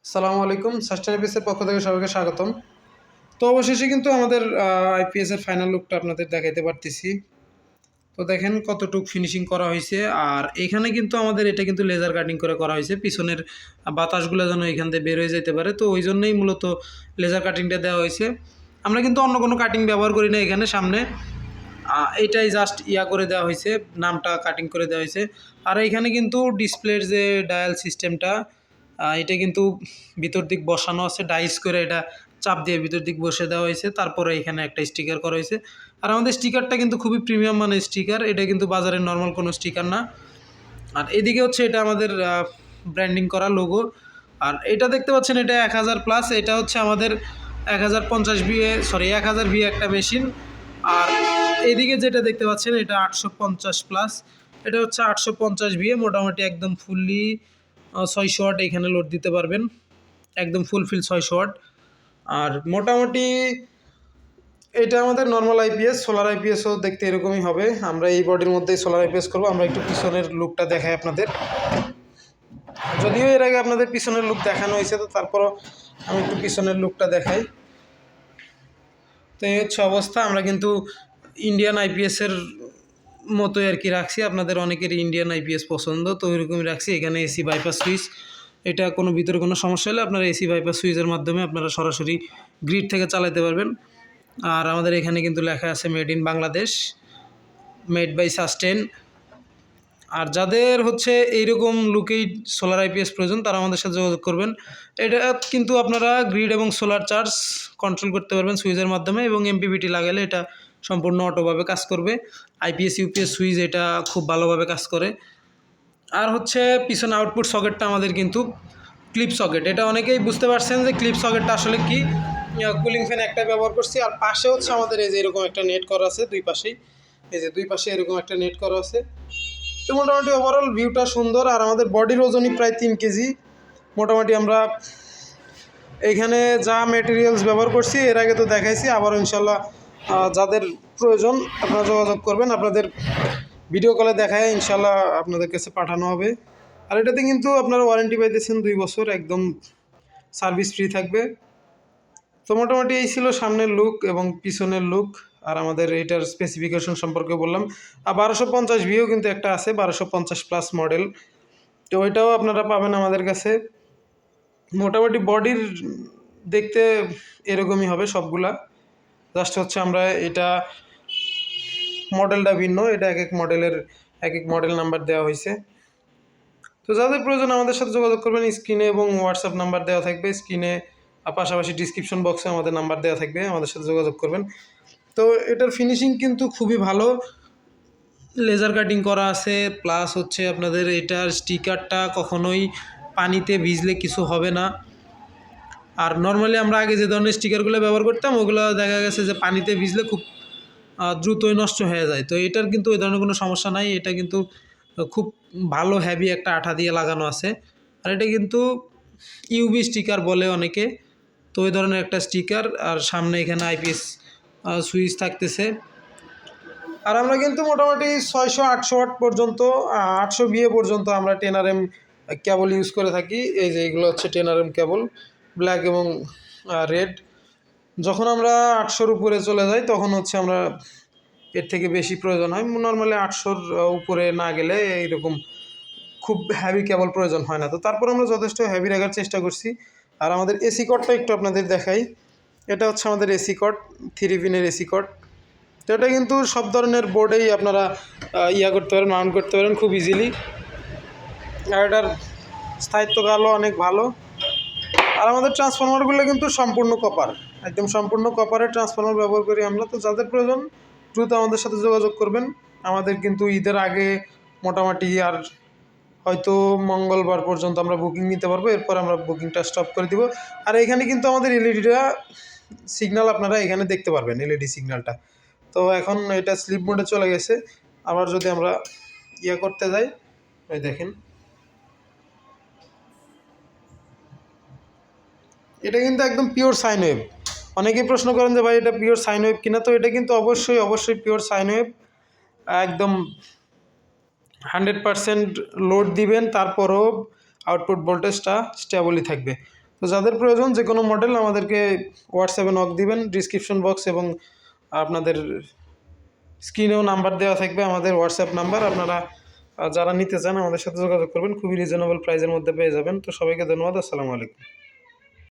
আসসালামু আলাইকুম। সাস্টেনেবিলসের পক্ষ থেকে সবাইকে স্বাগতম। তো অবশেষে কিন্তু আমাদের আইপিএস এর ফাইনাল লুকটা আপনাদের দেখাইতে পারতেছি। তো দেখেন কতটুক ফিনিশিং করা হয়েছে। আর এখানে কিন্তু আমাদের এটা কিন্তু লেজার কাটিং করে করা হয়েছে। পিছনের বাতাসগুলো যেন এখান থেকে বের হয়ে যেতে পারে। তো ওই জন্যই মূলত লেজার কাটিংটা দেওয়া হয়েছে। আমরা কিন্তু অন্য কোনো কাটিং ব্যবহার করি না এখানে সামনে। এইটাই জাস্ট করে দেওয়া হয়েছে, নামটা কাটিং করে দেওয়া হয়েছে। আর এইখানে কিন্তু ডিসপ্লের যে ডায়াল সিস্টেমটা, এটা কিন্তু ভিতর দিক বসানো আছে, ডাইস করে এটা চাপ দিয়ে ভিতর দিক বসে দেওয়া হয়েছে। তারপরে এখানে একটা স্টিকার করা হয়েছে। আর আমাদের স্টিকারটা কিন্তু খুবই প্রিমিয়াম মানের স্টিকার, এটা কিন্তু বাজারের নর্মাল কোনো স্টিকার না। আর এদিকে হচ্ছে এটা আমাদের ব্র্যান্ডিং করা লোগো। আর এটা দেখতে পাচ্ছেন, এটা 1000+, এটা হচ্ছে আমাদের 1050 VA, সরি 1000 VA একটা মেশিন। আর এদিকে যেটা দেখতে পাচ্ছেন এটা 850+, এটা হচ্ছে 850 VA, মোটামুটি একদম ফুললি 600 ওয়াট এখানে লোড দিতে পারবেন, একদম ফুলফিল 600 ওয়াট। আর মোটামুটি এটা আমাদের নর্মাল আইপিএস, সোলার আইপিএসও দেখতে এরকমই হবে। আমরা এই বডির মধ্যেই সোলার আইপিএস করবো। আমরা একটু পিছনের লুকটা দেখাই আপনাদের, যদিও এর আগে আপনাদের পিছনের লুক দেখানো হয়েছে, তো তারপরও আমি একটু পিছনের লুকটা দেখাই। তো এই হচ্ছে অবস্থা। আমরা কিন্তু ইন্ডিয়ান আইপিএসের মতোই আর কি রাখছি। আপনাদের অনেকেরই ইন্ডিয়ান আইপিএস পছন্দ, তো ওইরকমই রাখছি। এখানে এসি বাইপাস সুইচ, এটা কোনো ভিতরে কোনো সমস্যা হলে আপনারা এসি বাইপাস সুইচের মাধ্যমে আপনারা সরাসরি গ্রিড থেকে চালাতে পারবেন। আর আমাদের এখানে কিন্তু লেখা আছে made in Bangladesh, made by Sustain. আর যাদের হচ্ছে এইরকম লুকেই সোলার আইপিএস প্রয়োজন, তারা আমাদের সাথে যোগাযোগ করবেন। এটা কিন্তু আপনারা গ্রিড এবং সোলার চার্জ কন্ট্রোল করতে পারবেন সুইচের মাধ্যমে, এবং এমপিপিটি লাগালে এটা সম্পূর্ণ অটোভাবে কাজ করবে। আইপিএস ইউপিএস সুইচ এটা খুব ভালোভাবে কাজ করে। আর হচ্ছে পিছনে আউটপুট সকেটটা আমাদের কিন্তু ক্লিপ সকেট। এটা অনেকেই বুঝতে পারছেন যে ক্লিপ সকেটটা আসলে কি। কুলিং ফ্যান একটা ব্যবহার করছি। আর পাশে হচ্ছে আমাদের এই যে এরকম একটা নেট করা আছে দুই পাশেই, এই যে দুই পাশে এরকম একটা নেট করা আছে। তো মোটামুটি ওভারঅল ভিউটা সুন্দর। আর আমাদের বডির ওজনই প্রায় 3 কেজি। মোটামুটি আমরা এখানে যা মেটেরিয়ালস ব্যবহার করছি এর আগে তো দেখাইছি, আবারও ইনশাল্লাহ যাদের প্রয়োজন আপনারা যোগাযোগ করবেন। আপনাদের ভিডিও কলে দেখায় ইনশাল্লাহ আপনাদের কাছে পাঠানো হবে। আর এটাতে কিন্তু আপনারা ওয়ারেন্টি পাইতেছেন 2 বছর, একদম সার্ভিস ফ্রি থাকবে। তো মোটামুটি এই ছিল সামনের লুক এবং পিছনের লুক। আর আমাদের এটার স্পেসিফিকেশন সম্পর্কে বললাম। আর 1250 ভিও কিন্তু একটা আছে, 1250+ মডেল। তো ওইটাও আপনারা পাবেন আমাদের কাছে। মোটামুটি বডির দেখতে এরকমই হবে সবগুলা। জাস্ট হচ্ছে আমরা এটা মডেলটা ভিন্ন, এটা এক এক মডেলের এক এক মডেল নাম্বার দেওয়া হয়েছে। তো যাদের প্রয়োজন আমাদের সাথে যোগাযোগ করবেন। স্ক্রিনে এবং হোয়াটসঅ্যাপ নাম্বার দেওয়া থাকবে স্ক্রিনে, পাশাপাশি ডিসক্রিপশন বক্সে আমাদের নাম্বার দেওয়া থাকবে, আমাদের সাথে যোগাযোগ করবেন। তো এটার ফিনিশিং কিন্তু খুবই ভালো, লেজার কাটিং করা আছে। প্লাস হচ্ছে আপনাদের এটার স্টিকারটা কখনোই পানিতে ভিজলে কিছু হবে না। আর নর্মালি আমরা আগে যে ধরনের স্টিকারগুলো ব্যবহার করতাম, ওগুলো দেখা গেছে যে পানিতে ভিজলে খুব দ্রুতই নষ্ট হয়ে যায়। তো এটার কিন্তু ওই ধরনের কোনো সমস্যা নাই। এটা কিন্তু খুব ভালো হেভি একটা আঠা দিয়ে লাগানো আছে। আর এটা কিন্তু ইউভি স্টিকার বলে অনেকে, তো ওই ধরনের একটা স্টিকার। আর সামনে এখানে আইপিএস সুইচ থাকতেছে। আর আমরা কিন্তু মোটামুটি 600-800 ওয়াট পর্যন্ত, 800 VA পর্যন্ত আমরা 10RM কেবল ইউজ করে থাকি। এই যে এগুলো হচ্ছে 10RM কেবল, ব্ল্যাক এবং রেড। যখন আমরা 800-র উপরে চলে যাই তখন হচ্ছে আমরা এর থেকে বেশি প্রয়োজন হয়। নর্মালি 800-র উপরে না গেলে এইরকম খুব হ্যাভি কেবল প্রয়োজন হয় না। তো তারপর আমরা যথেষ্ট হ্যাভি রাখার চেষ্টা করছি। আর আমাদের এসি কর্ডটা একটু আপনাদের দেখাই। এটা হচ্ছে আমাদের এসি কর্ড, 3 পিনের এসি কর্ড। তো এটা কিন্তু সব ধরনের বোর্ডেই আপনারা করতে পারেন, মাউন্ট করতে পারেন খুব ইজিলি। আর এটার স্থায়িত্বকালও অনেক ভালো। আর আমাদের ট্রান্সফরমারগুলো কিন্তু সম্পূর্ণ কপার, একদম সম্পূর্ণ কপারের ট্রান্সফরমার ব্যবহার করি আমরা। তো যাদের প্রয়োজন দ্রুত আমাদের সাথে যোগাযোগ করবেন। আমাদের কিন্তু ঈদের আগে মোটামুটি আর হয়তো মঙ্গলবার পর্যন্ত আমরা বুকিং নিতে পারবো, এরপর আমরা বুকিংটা স্টপ করে দিব। আর এখানে কিন্তু আমাদের এলইডিটা সিগন্যাল আপনারা এখানে দেখতে পারবেন, এলইডি সিগন্যালটা। তো এখন এটা স্লিপ মোডে চলে গেছে। আবার যদি আমরা করতে যাই, ওই দেখেন এটা কিন্তু একদম পিওর সাইন ওয়েভ। অনেকেই প্রশ্ন করেন যে ভাই এটা পিওর সাইন ওয়েভ কিনা। তো এটা কিন্তু অবশ্যই অবশ্যই পিওর সাইন ওয়েভ। একদম 100% লোড দিবেন, তারপরও আউটপুট ভোল্টেজটা স্টেবলই থাকবে। তো যাদের প্রয়োজন যে কোনো মডেল আমাদেরকে হোয়াটসঅ্যাপে নক দিবেন, ডিসক্রিপশন বক্স এবং আপনাদের স্ক্রিনেও নাম্বার দেওয়া থাকবে আমাদের হোয়াটসঅ্যাপ নাম্বার। আপনারা যারা নিতে চান আমাদের সাথে যোগাযোগ করবেন, খুবই রিজনেবল প্রাইসের মধ্যে পেয়ে যাবেন। তো সবাইকে ধন্যবাদ, আসসালামু আলাইকুম।